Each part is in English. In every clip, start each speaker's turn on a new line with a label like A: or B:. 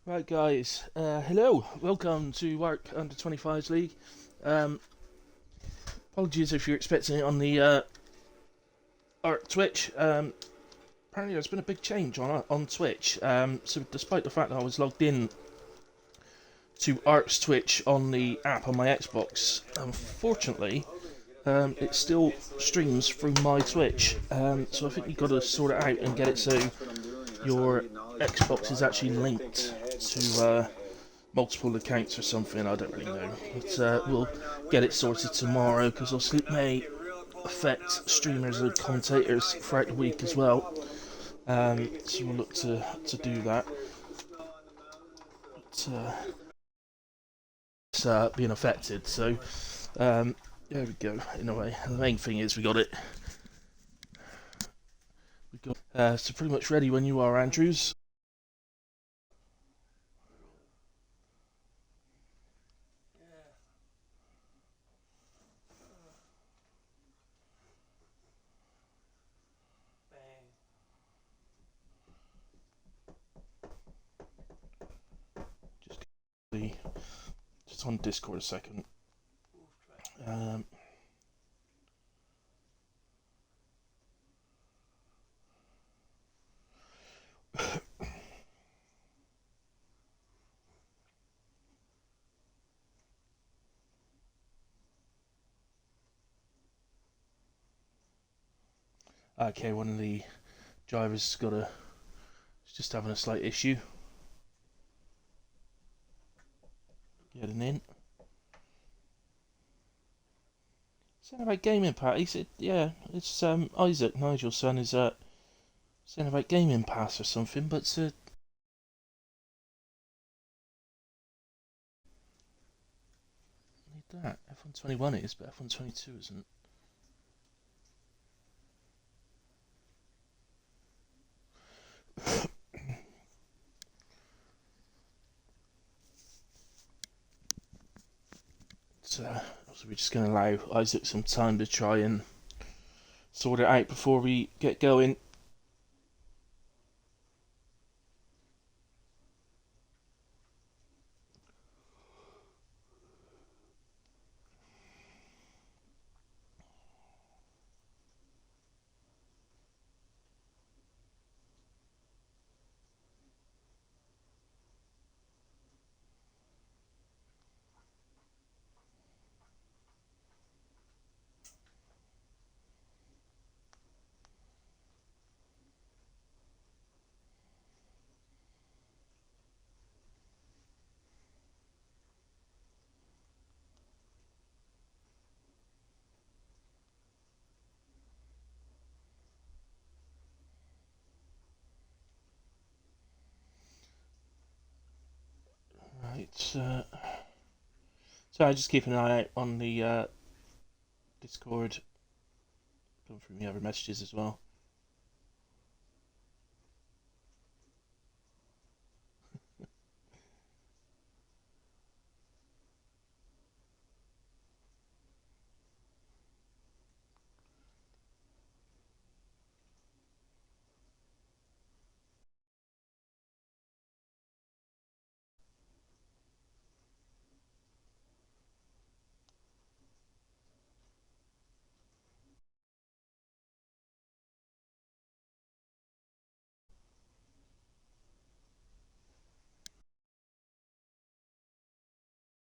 A: Right, guys. Hello. Welcome to Work Under 25s League. Um, Apologies if you're expecting it on the Arc Twitch. Apparently, there's been a big change on Twitch. So, despite the fact that I was logged in to Arc's Twitch on the app on my Xbox, unfortunately, it still streams through my Twitch. So, I think you've got to sort it out and get it so your Xbox is actually linked to multiple accounts or something. I don't really know, but we'll get it sorted tomorrow because obviously it may affect streamers and commentators throughout the week as well. So we'll look to do that. But, it's being affected, so there we go. In a way, the main thing is we got it. We got so pretty much ready when you are, Andrews. Just just on Discord a second. Um, okay, one of the drivers got a. It's just having a slight issue getting in. Saying about gaming, Pat. He said, "Yeah, it's Isaac, Nigel's son, is saying about gaming pass or something." But need that F121 is, but F122 isn't. So we're just going to allow Isaac some time to try and sort it out before we get going. Right. So I'm just keeping an eye out on the Discord. Going through the other messages as well.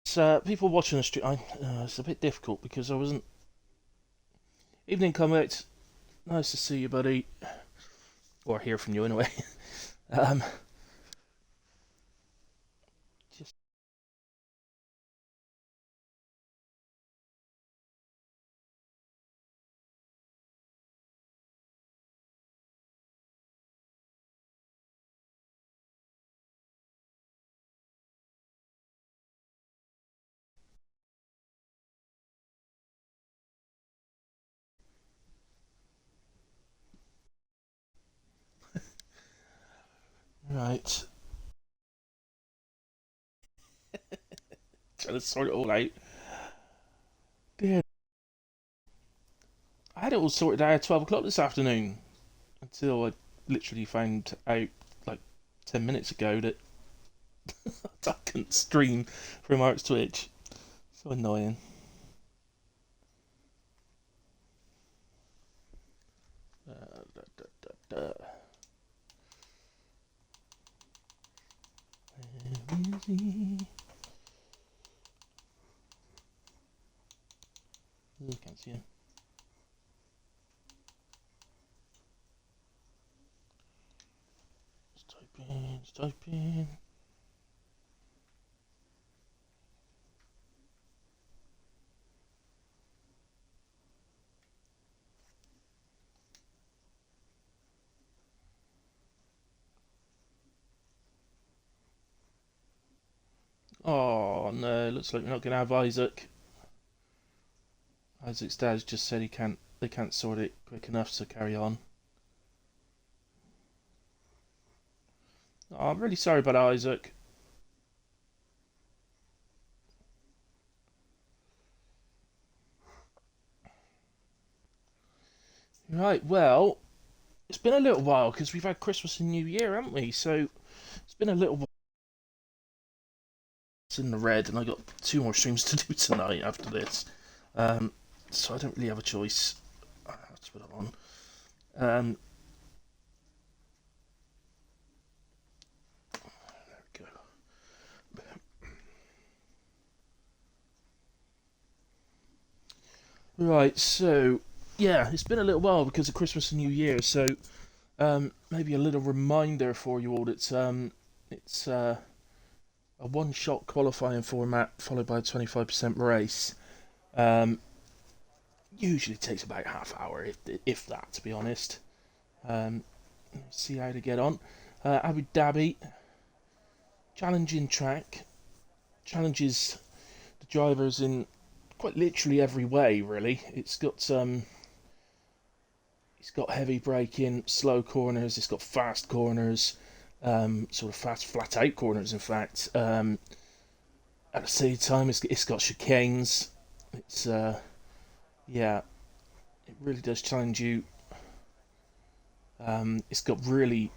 A: So people watching the stream, it's a bit difficult because I wasn't. Evening, Comet. Nice to see you, buddy, or hear from you anyway. um, just right. Trying to sort it all out. Yeah, I had it all sorted out at 12 o'clock this afternoon until I literally found out like 10 minutes ago that I couldn't stream from Art's Twitch. So annoying. Da, da, da, da. Where is he? Oh, can't see him. Let's type in, let's type in. Oh no, looks like we're not gonna have Isaac. Isaac's dad just said they can't sort it quick enough to carry on. Oh, I'm really sorry about Isaac. Right, well, it's been a little while because we've had Christmas and New Year, haven't we? So it's been a little while. It's in the red, and I got 2 more streams to do tonight after this. So I don't really have a choice. I have to put it on. There we go. Right, so yeah, it's been a little while because of Christmas and New Year. So maybe a little reminder for you all. It's a one-shot qualifying format followed by a 25% race. Usually takes about half hour, if that, to be honest. See how to get on. Abu Dhabi, challenging track, challenges the drivers in quite literally every way. Really, it's got heavy braking, slow corners. It's got fast corners, sort of fast flat out corners. In fact, at the same time, it's got chicanes. It's yeah, it really does challenge you. It's got really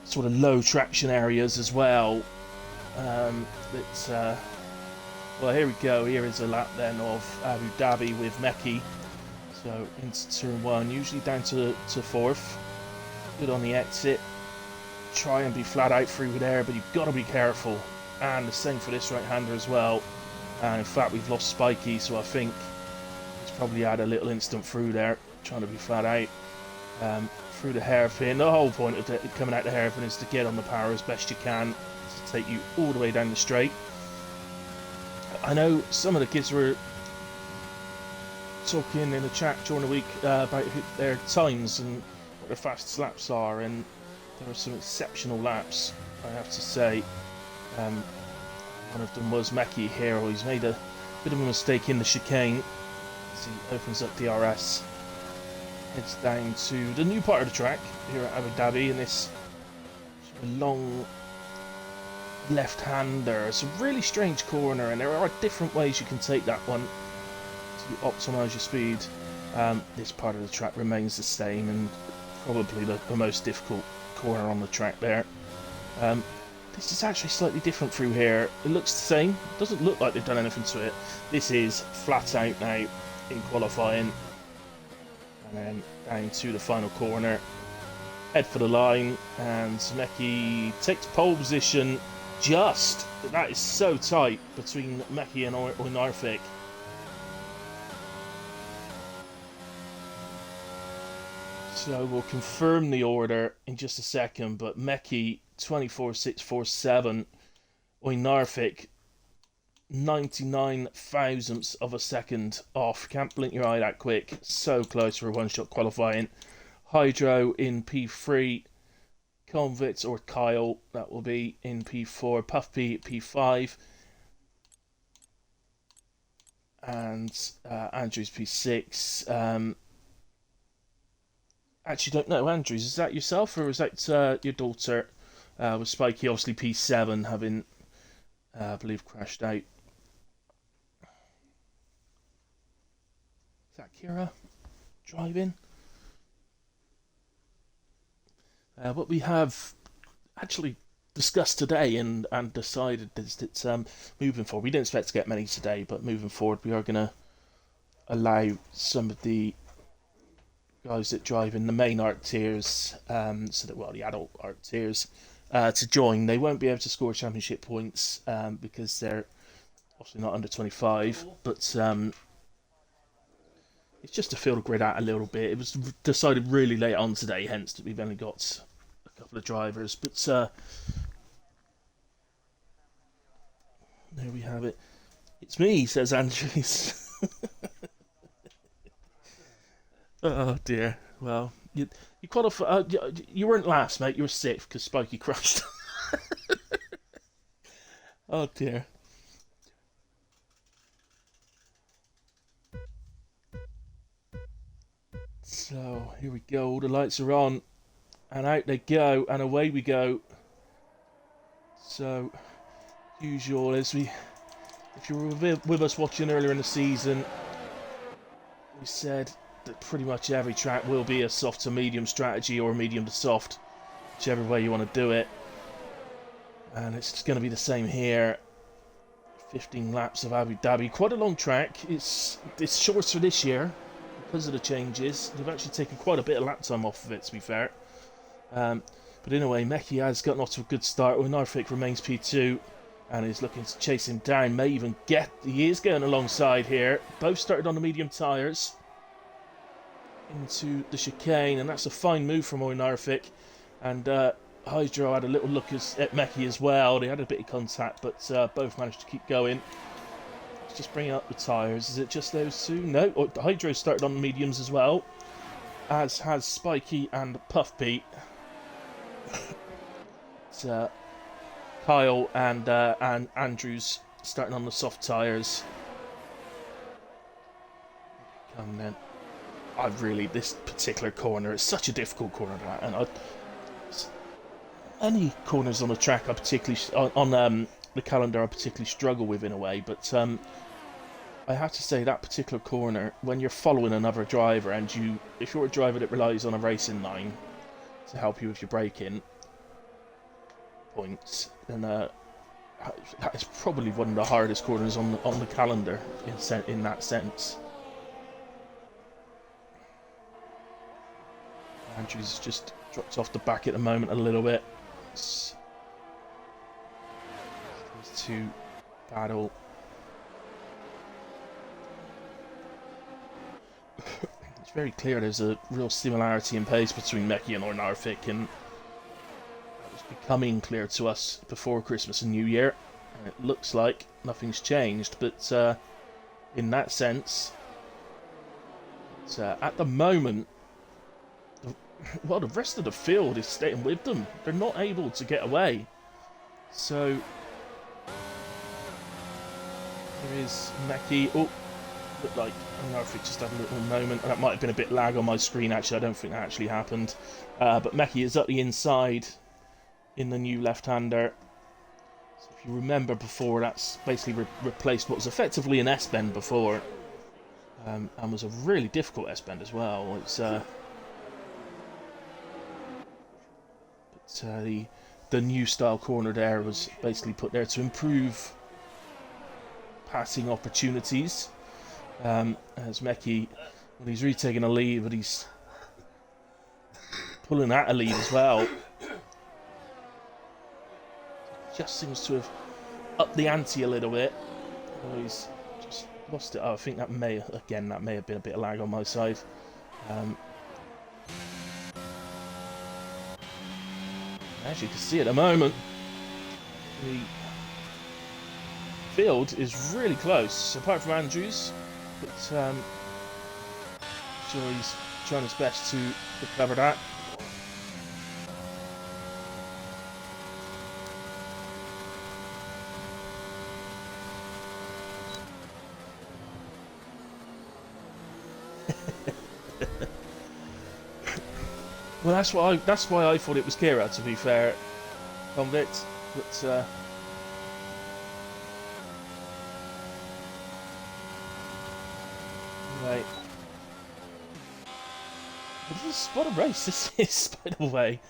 A: sort of low traction areas as well. Well, here we go. Here is a lap then of Abu Dhabi with Meki. So into turn one, usually down to fourth. Good on the exit. Try and be flat out through there, but you've got to be careful. And the same for this right-hander as well. And in fact, we've lost Spiky, so I think he's probably had a little instant through there, trying to be flat out. Through the hairpin. The whole point of coming out the hairpin is to get on the power as best you can to take you all the way down the straight. I know some of the kids were talking in the chat during the week about their times and what their fastest laps are, and there were some exceptional laps, I have to say. One of them was Meki here. He's made a bit of a mistake in the chicane as he opens up DRS. Heads down to the new part of the track here at Abu Dhabi, and this sort of long left-hander. It's a really strange corner, and there are different ways you can take that one to optimise your speed. This part of the track remains the same, and probably the most difficult corner on the track there. This is actually slightly different through here. It looks the same. It doesn't look like they've done anything to it. This is flat out now in qualifying. And then down to the final corner. Head for the line, and Meki takes pole position. That is so tight between Meki and Oinarfik. So we'll confirm the order in just a second, but Meki 24.647, Oinarfik 99 thousandths of a second off. Can't blink your eye that quick. So close for a one-shot qualifying. Hydro in P3, Convict or Kyle, that will be in P4, Puff P P5, and Andrews P6. Actually, don't know, Andrews, is that yourself or is that your daughter? With Spiky, obviously P7 having, I believe, crashed out. Is that Kira driving? But we have actually discussed today and decided that moving forward, we didn't expect to get many today, but moving forward, we are going to allow some of the guys that drive in the main ARC tiers, so that, well, the adult ARC tiers, to join. They won't be able to score championship points because they're obviously not under 25, but it's just to fill the grid out a little bit. It was decided really late on today, hence that we've only got a couple of drivers. But there we have it. It's me, says Andrews. Oh dear. Well, you qualified. You weren't last, mate. You were sixth because Spikey crashed. Oh dear. So here we go. All the lights are on, and out they go, and away we go. So, usual, if you were with us watching earlier in the season, we said that pretty much every track will be a soft to medium strategy or medium to soft, whichever way you want to do it. And it's going to be the same here. 15 laps of Abu Dhabi. Quite a long track. It's shorter this year because of the changes. They've actually taken quite a bit of lap time off of it, to be fair. But in a way, Meki has gotten off to a good start. Narvik remains P2 and is looking to chase him down. May even get... He is going alongside here. Both started on the medium tyres into the chicane, and that's a fine move from Narvik. And Hydro had a little look at Meki as well. They had a bit of contact, but both managed to keep going. Let's just bring up the tyres. Is it just those two? No, Hydro started on the mediums as well, as has Spikey and Puff Pete. It's Kyle and Andrews starting on the soft tyres. Come then. This particular corner, it's such a difficult corner, and any corners on the track I particularly on the calendar I particularly struggle with in a way, but I have to say that particular corner, when you're following another driver and if you're a driver that relies on a racing line to help you with your braking points, then that is probably one of the hardest corners on the calendar in that sense. Andrews just dropped off the back at the moment a little bit. These two battle. It's very clear there's a real similarity in pace between Meki and Narvik, and it was becoming clear to us before Christmas and New Year. And it looks like nothing's changed, but in that sense, at the moment, well, the rest of the field is staying with them. They're not able to get away. So, there is Meki. Oh, looked like Narvik just had a little moment. That might have been a bit lag on my screen, actually. I don't think that actually happened. But Meki is at the inside in the new left-hander. So if you remember before, that's basically replaced what was effectively an S-bend before. And was a really difficult S-bend as well. It's... the new style corner there was basically put there to improve passing opportunities. As Meki, when he's retaking a lead, but he's pulling out a lead as well. Just seems to have upped the ante a little bit. Oh, he's just lost it. Oh, I think that may have been a bit of lag on my side. As you can see at the moment, the field is really close, apart from Andrews, but I'm sure he's trying his best to recover that. Well, that's why I thought it was Kira, to be fair, Convict, but right. But this is what a race this is, by the way.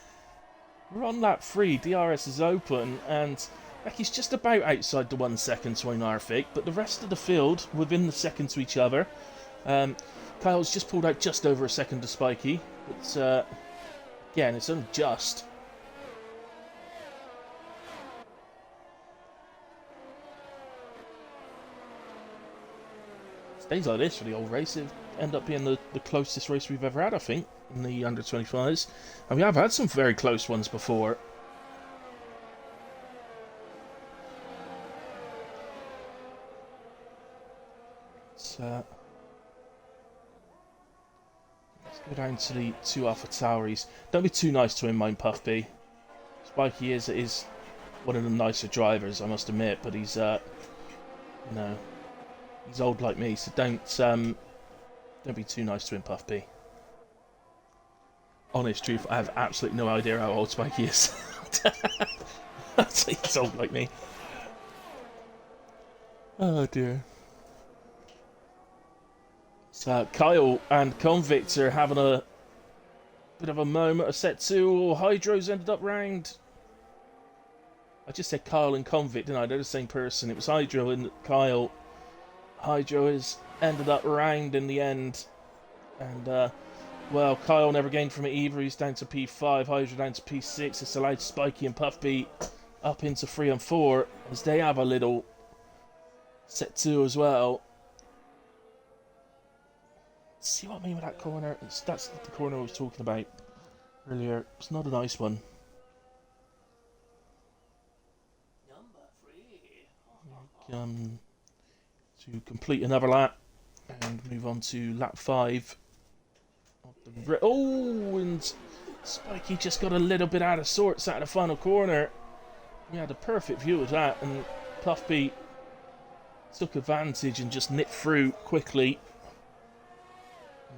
A: We're on lap 3, DRS is open, and Becky's just about outside the 1 second swing Arfik, but the rest of the field within the second to each other. Kyle's just pulled out just over a second to Spikey, but again, it's only just. Stays like this for the old race. It end up being the closest race we've ever had, I think, in the under 25s. And we have had some very close ones before. So, let's go down to the 2 Alpha Tauris. Don't be too nice to him, mind Puffy. Spikey is one of the nicer drivers, I must admit, but he's you know, he's old like me, so don't be too nice to him, Puffy. Honest truth, I have absolutely no idea how old Spikey is. He's old like me. Oh dear. So Kyle and Convict are having a bit of a moment of set 2. Oh, Hydro's ended up round. I just said Kyle and Convict, didn't I? They're the same person. It was Hydro and Kyle. Hydro has ended up round in the end. And, well, Kyle never gained from it either. He's down to P5, Hydro down to P6. It's allowed Spikey and Puffy up into 3 and 4 as they have a little set 2 as well. See what I mean with that corner? That's the corner I was talking about earlier. It's not a nice one. To complete another lap and move on to lap 5. Oh, and Spikey just got a little bit out of sorts out of the final corner. We had a perfect view of that, and Puffy took advantage and just nipped through quickly.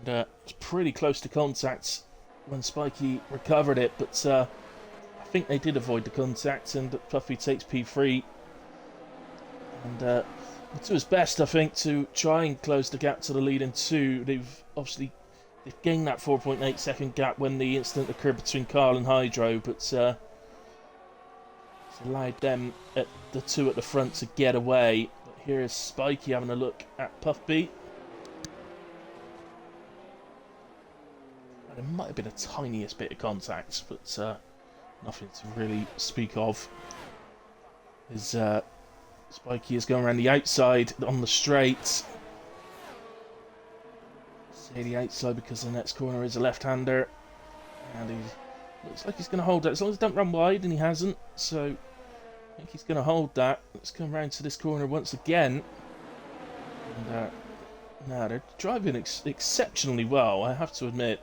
A: And it's pretty close to contact when Spikey recovered it, but I think they did avoid the contact, and Puffy takes P3. And to his best, I think, to try and close the gap to the leading 2. They've gained that 4.8 second gap when the incident occurred between Carl and Hydro, but it's allowed them at the 2 at the front to get away. But here is Spikey having a look at Puffy. There might have been a tiniest bit of contact, but nothing to really speak of. As Spikey is going around the outside on the straight. Say the outside because the next corner is a left-hander. And he looks like he's going to hold that. As long as he don't run wide, and he hasn't. So I think he's going to hold that. Let's come around to this corner once again. And no, they're driving exceptionally well, I have to admit.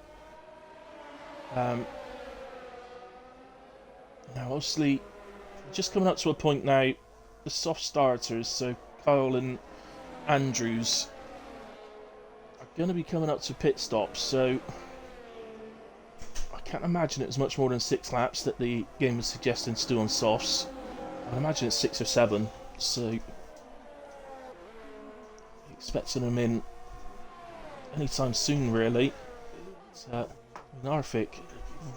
A: Now, obviously, just coming up to a point now, the soft starters, so Kyle and Andrews, are going to be coming up to pit stops, so I can't imagine it was much more than 6 laps that the game was suggesting to do on softs. I imagine it's 6 or 7, so expecting them in anytime soon, really. So, Narvik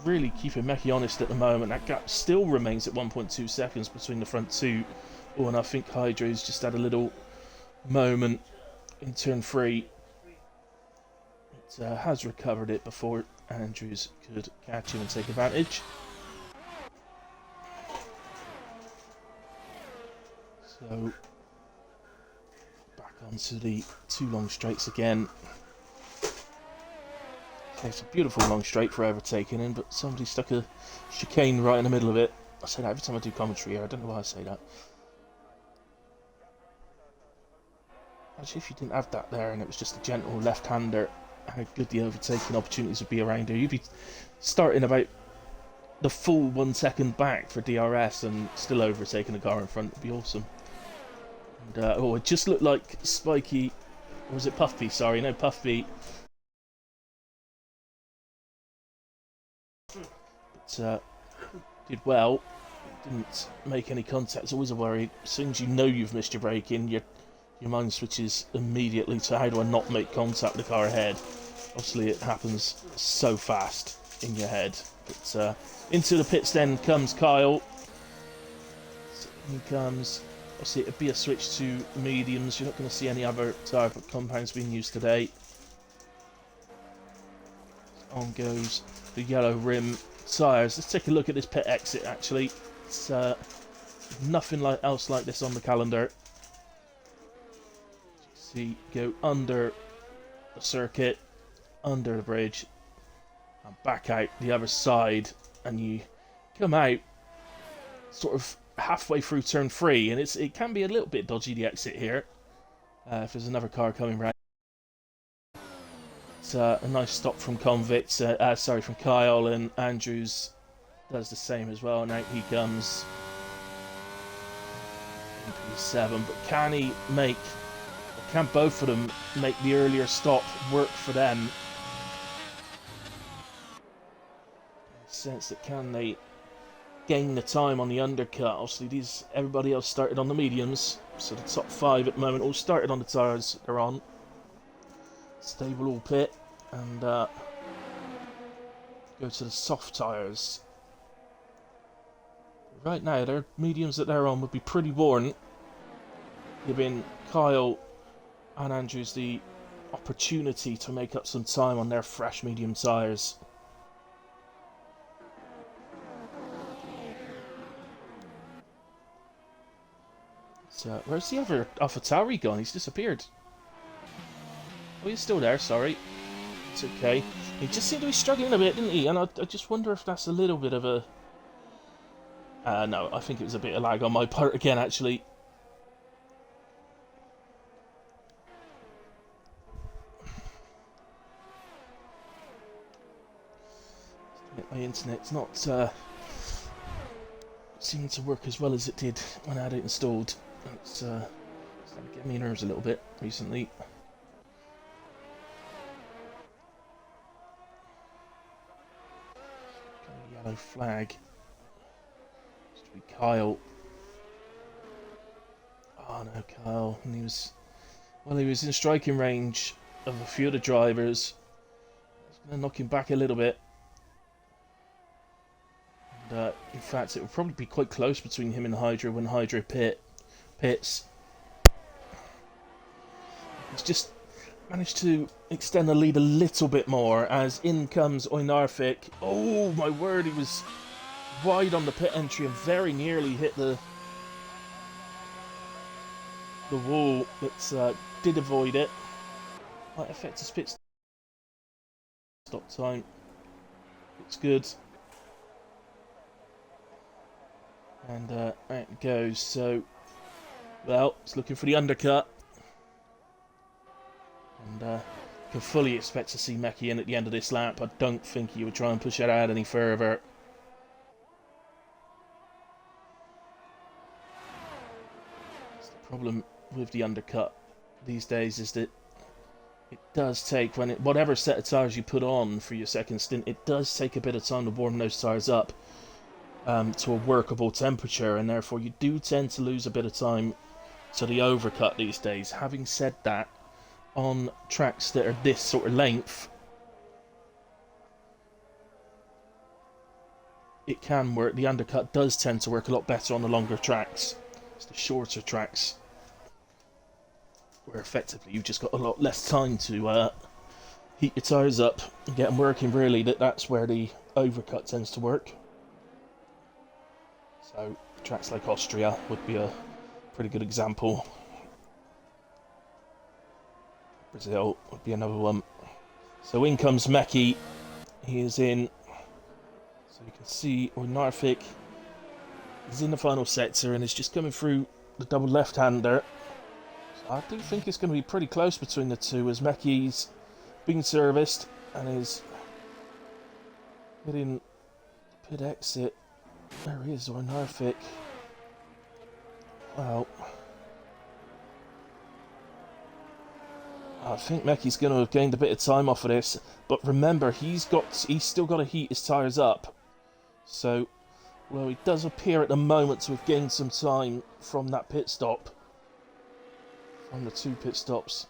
A: really keeping Meki honest at the moment. That gap still remains at 1.2 seconds between the front 2. Oh, and I think Hydro's just had a little moment in turn 3. It has recovered it before Andrews could catch him and take advantage. So, back onto the 2 long straights again. It's a beautiful long straight for overtaking in, but somebody stuck a chicane right in the middle of it. I say that every time I do commentary here, I don't know why I say that. Actually, if you didn't have that there and it was just a gentle left-hander, how good the overtaking opportunities would be around here. You'd be starting about the full 1 second back for DRS and still overtaking the car in front. It'd be awesome. And, oh, it just looked like Spikey, or was it Puffy? Sorry, no, Puffy. But did well. Didn't make any contact. It's always a worry. As soon as you know you've missed your braking, your mind switches immediately to how do I not make contact with the car ahead. Obviously, it happens so fast. in your head. But into the pits then comes Kyle. So he comes. Obviously, it'd be a switch to mediums. You're not going to see any other tyre compounds being used today. On goes the yellow rim tyres. Let's take a look at this pit exit. Actually, it's nothing else like this on the calendar. See, go under the circuit, under the bridge, and back out the other side, and you come out sort of halfway through turn 3, and it can be a little bit dodgy, the exit here, if there's another car coming round. It's a nice stop from from Kyle, and Andrews does the same as well, and out he comes. P7, but can both of them make the earlier stop work for them? In the sense that can they gain the time on the undercut? Obviously, everybody else started on the mediums, so the top 5 at the moment all started on the tyres they're on. Stable all pit and go to the soft tyres. Right now, their mediums that they're on would be pretty worn, giving Kyle and Andrews the opportunity to make up some time on their fresh medium tyres. So, where's the other AlphaTauri gone? He's disappeared. Oh, he's still there, sorry. It's okay. He just seemed to be struggling a bit, didn't he? And I just wonder if that's a little bit of a... no, I think it was a bit of lag on my part again, actually. My internet's not seeming to work as well as it did when I had it installed. It's starting to get me nerves a little bit recently. Got a yellow flag. It's to be Kyle. Oh no, Kyle. And he was in striking range of a few of the drivers. It's going to knock him back a little bit. And, in fact, it would probably be quite close between him and Hydra when Hydra pits. He's just managed to extend the lead a little bit more as in comes Oynarfik. Oh my word, he was wide on the pit entry and very nearly hit the wall, but did avoid it. Might affect his pit stop time. Looks good. And out it goes. So, well, it's looking for the undercut. And can fully expect to see Meki in at the end of this lap. I don't think he would try and push it out any further. That's the problem with the undercut these days, is that it does take, whatever set of tyres you put on for your second stint, it does take a bit of time to warm those tyres up to a workable temperature, and therefore you do tend to lose a bit of time to the overcut these days. Having said that, on tracks that are this sort of length, it can work. The undercut does tend to work a lot better on the longer tracks. It's the shorter tracks where effectively you've just got a lot less time to heat your tyres up and get them working, really. That's where the overcut tends to work. So tracks like Austria would be a pretty good example. Brazil would be another one. So in comes Meki. He is in. So you can see Oynarfik is in the final sector and is just coming through the double left-hander. So I do think it's going to be pretty close between the two, as Meki's being serviced and is hitting pit exit. There he is, Oynarfik. Well, I think Meki's going to have gained a bit of time off of this, but remember, he's still got to heat his tyres up. So, well, he does appear at the moment to have gained some time from that pit stop, from the 2 pit stops.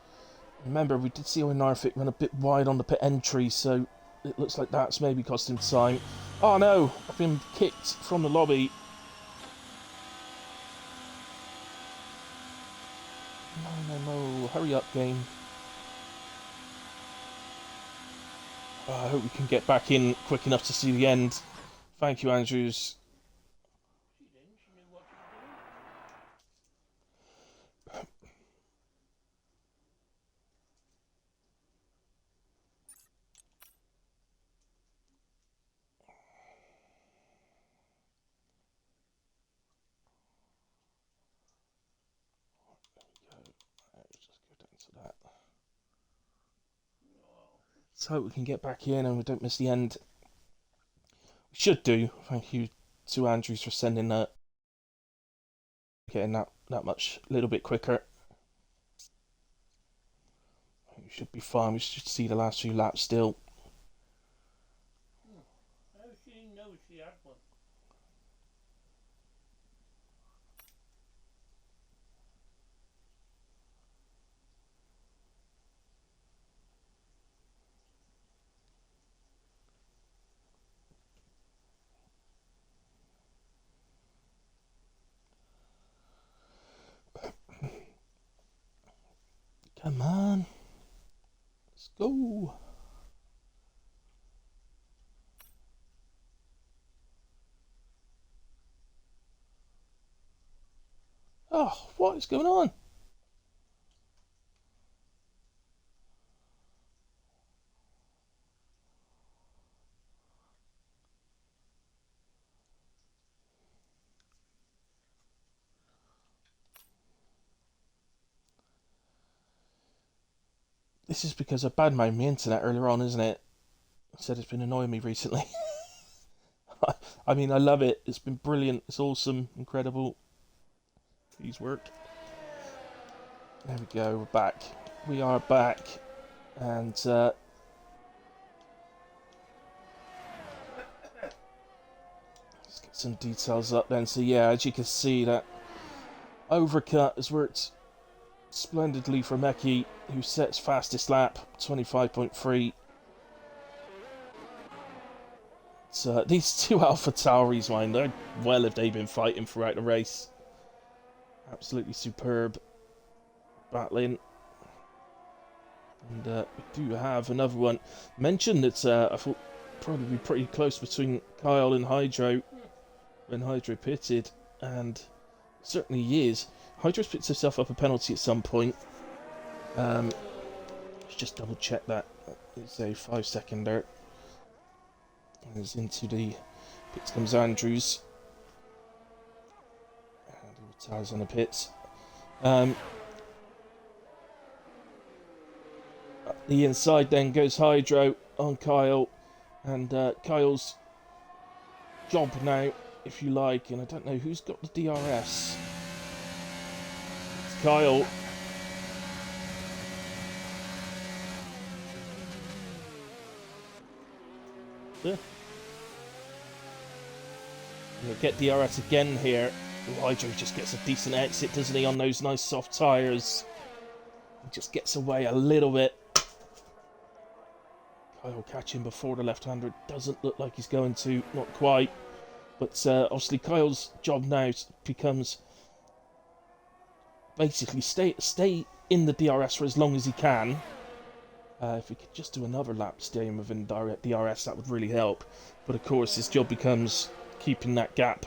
A: Remember, we did see Oynarfik run a bit wide on the pit entry, so it looks like that's maybe cost him time. Oh no, I've been kicked from the lobby. No, hurry up, game. Oh, I hope we can get back in quick enough to see the end. Thank you, Andrews. Let's hope we can get back in and we don't miss the end. We should do. Thank you to Andrews for sending that. Getting that much, a little bit quicker. We should be fine. We should see the last few laps still.
B: How did she know she had one?
A: Come on. Let's go. Oh, what is going on? This is because I badmouthed my internet earlier on, isn't it? I said it's been annoying me recently. I mean, I love it. It's been brilliant. It's awesome. Incredible. Please work. There we go. We're back. We are back. And, let's get some details up then. So, yeah, as you can see, that overcut has worked splendidly for Meki, who sets fastest lap, 25.3. So these two Alpha Tauris, man, they're well have they been fighting throughout the race. Absolutely superb battling. And we do have another one. Mentioned that I thought probably pretty close between Kyle and Hydro when Hydro pitted, and certainly he is. Hydro's picked himself up a penalty at some point. Let's just double check that. It's a 5-seconder. He's into the pits comes Andrews. And he retires on the pits. The inside then goes Hydro on Kyle, and Kyle's job now, if you like, and I don't know who's got the DRS. It's Kyle. Yeah. We'll get DRS again here. Hydro just gets a decent exit, doesn't he, on those nice soft tyres. He just gets away a little bit. Kyle catching before the left-hander. Doesn't look like he's going to, not quite. But obviously Kyle's job now becomes basically stay in the DRS for as long as he can. If we could just do another lap staying within DRS, that would really help. But of course, his job becomes keeping that gap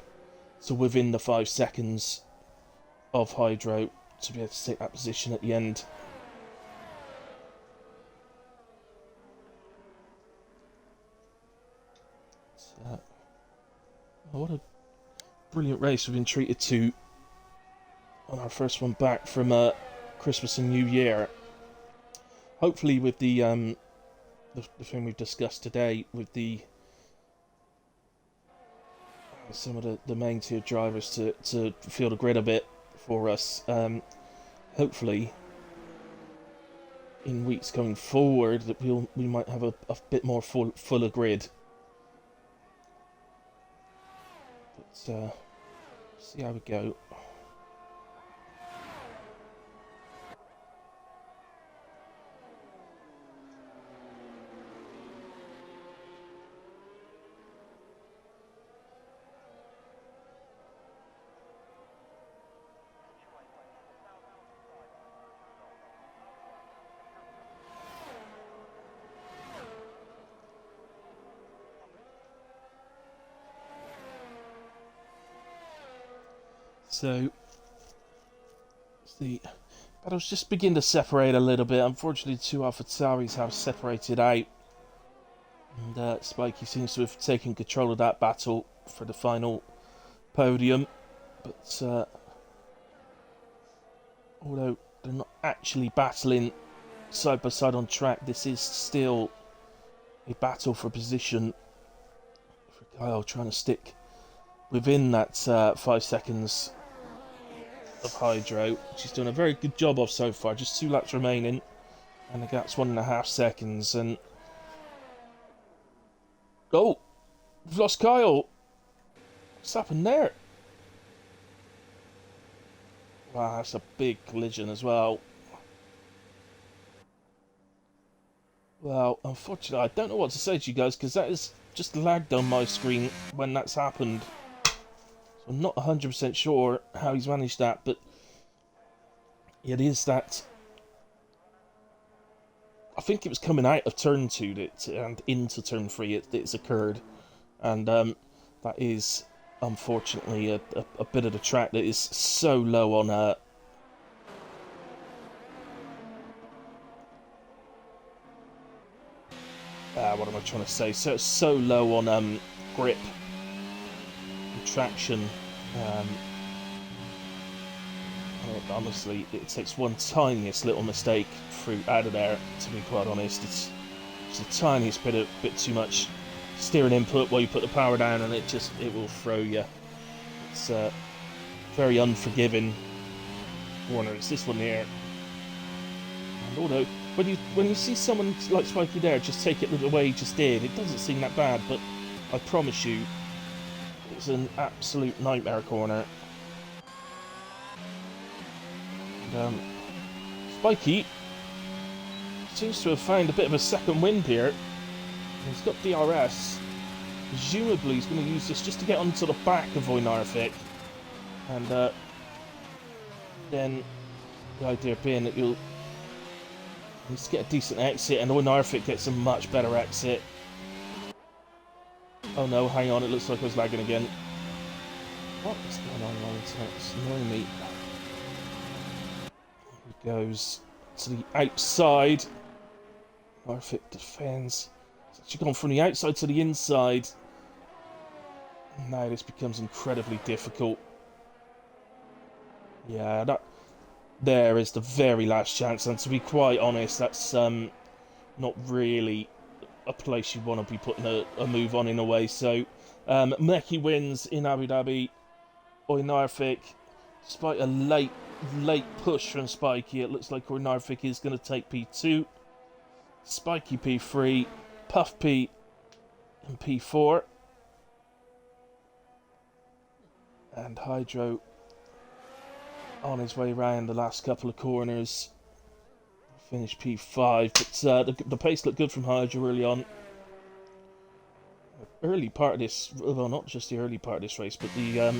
A: so within the 5 seconds of Hydro to be able to take that position at the end. So, what a brilliant race we've been treated to on our first one back from Christmas and New Year. Hopefully with the thing we've discussed today, with the some of the main tier drivers to feel the grid a bit for us. Hopefully in weeks going forward that we might have a bit more fuller grid. But see how we go. So the battles just begin to separate a little bit. Unfortunately, the two AlphaTauris have separated out, and Spiky seems to have taken control of that battle for the final podium. But although they're not actually battling side by side on track, this is still a battle for position for Kyle, trying to stick within that 5 seconds of Hydro. She's doing a very good job of so far. Just 2 laps remaining, and the gap's 1.5 seconds. And oh, we've lost Kyle. What's happened there? Wow, that's a big collision as well. Well, unfortunately, I don't know what to say to you guys, because that is just lagged on my screen when that's happened. So I'm not 100% sure how he's managed that, but it is that. I think it was coming out of turn 2 and into turn 3 it's occurred. And that is, unfortunately, a bit of the track that is so low on what am I trying to say? So low on grip and traction. Honestly, it takes one tiniest little mistake out of there. To be quite honest, it's the tiniest bit too much steering input while you put the power down, and it will throw you. It's very unforgiving corner. It's this one here. And although when you see someone like Spiky there just take it the way he just did, it doesn't seem that bad, but I promise you, it's an absolute nightmare corner. And Spiky seems to have found a bit of a second wind here. He's got DRS. Presumably he's going to use this just to get onto the back of Oinarfik. And then the idea being that you'll just get a decent exit, and Oinarfik gets a much better exit. Oh no, hang on, it looks like I was lagging again. What is going on my internet? It's annoying me. He goes to the outside. Oinarfik defends. It's actually gone from the outside to the inside. Now this becomes incredibly difficult. Yeah, that there is the very last chance, and to be quite honest, that's not really a place you want to be putting a move on in a way. So Meki wins in Abu Dhabi. Oinarfik, despite a late push from Spiky, it looks like Oinarfik is going to take P2, Spiky P3, Puff P and P4, and Hydro on his way around the last couple of corners. Finish P5, but the pace looked good from Hydro early on. Early part of this, well, not just the early part of this race, but the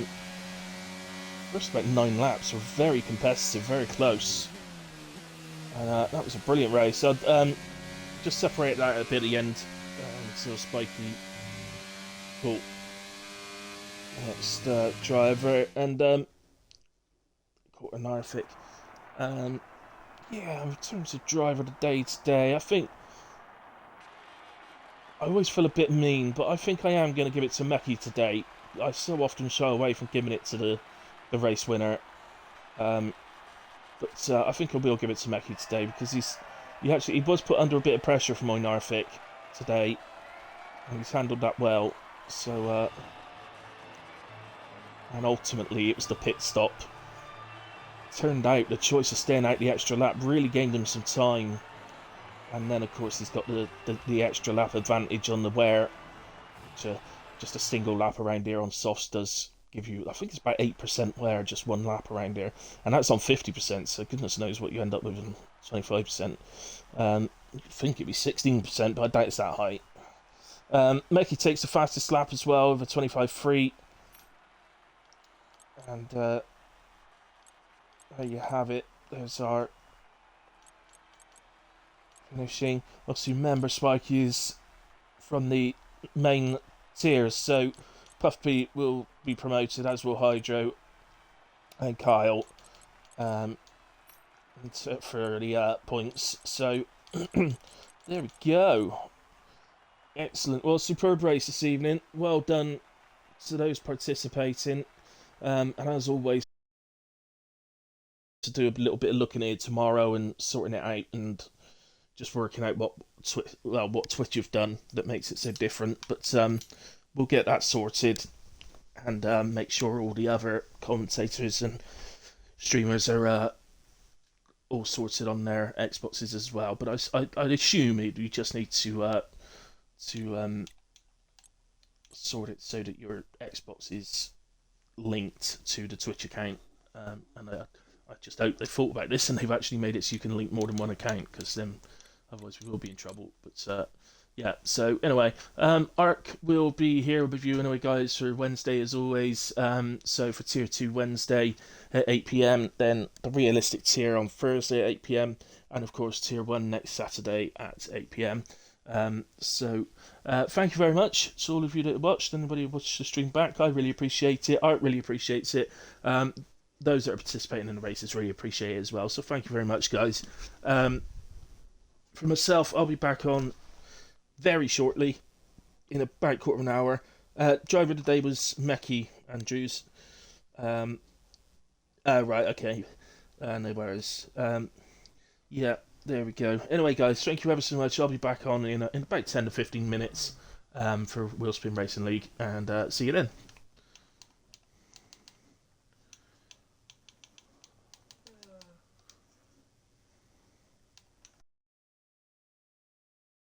A: first about 9 laps were very competitive, very close. And that was a brilliant race. I'd just separate that a bit at the end until Spiky caught next driver, and caught an Arfik. Yeah, in terms of driver of the day today, I think I always feel a bit mean, but I think I am going to give it to Meki today. I so often shy away from giving it to the race winner, but I think I will give it to Meki today, because he was put under a bit of pressure from Oinarfik today, and he's handled that well. So and ultimately it was the pit stop. Turned out the choice of staying out the extra lap really gained him some time, and then of course he's got the extra lap advantage on the wear, which just a single lap around here on softs does give you, I think it's about 8% wear, just one lap around here, and that's on 50%, so goodness knows what you end up with in 25%. You'd think it'd be 16%, but I doubt it's that high. Meki takes the fastest lap as well with a 25.3, and there you have it. There's our finishing. Obviously, remember, Spiky is from the main tiers, so Puff P will be promoted, as will Hydro. and Kyle um, for the points. So there we go. Excellent. Well, superb race this evening. Well done to those participating. And as always, to do a little bit of looking at it tomorrow and sorting it out and just working out what Twitch have done that makes it so different. But we'll get that sorted and make sure all the other commentators and streamers are all sorted on their Xboxes as well. But I'd assume you just need to sort it so that your Xbox is linked to the Twitch account. And I just hope they thought about this and they've actually made it so you can link more than one account, because then otherwise we will be in trouble. But yeah, so anyway, Ark will be here with you anyway, guys, for Wednesday as always. So for Tier 2 Wednesday at 8 p.m, then the realistic tier on Thursday at 8 p.m, and of course Tier 1 next Saturday at 8 p.m. So thank you very much to all of you that watched. Anybody who watched the stream back, I really appreciate it. Art really appreciates it. Those that are participating in the races really appreciate it as well. So thank you very much, guys. For myself, I'll be back on very shortly, in about quarter of an hour. Driver of the day was Meki Andrews. Right, okay. No worries. Yeah, there we go. Anyway, guys, thank you ever so much. I'll be back on in about 10 to 15 minutes for Wheelspin Racing League, and see you then.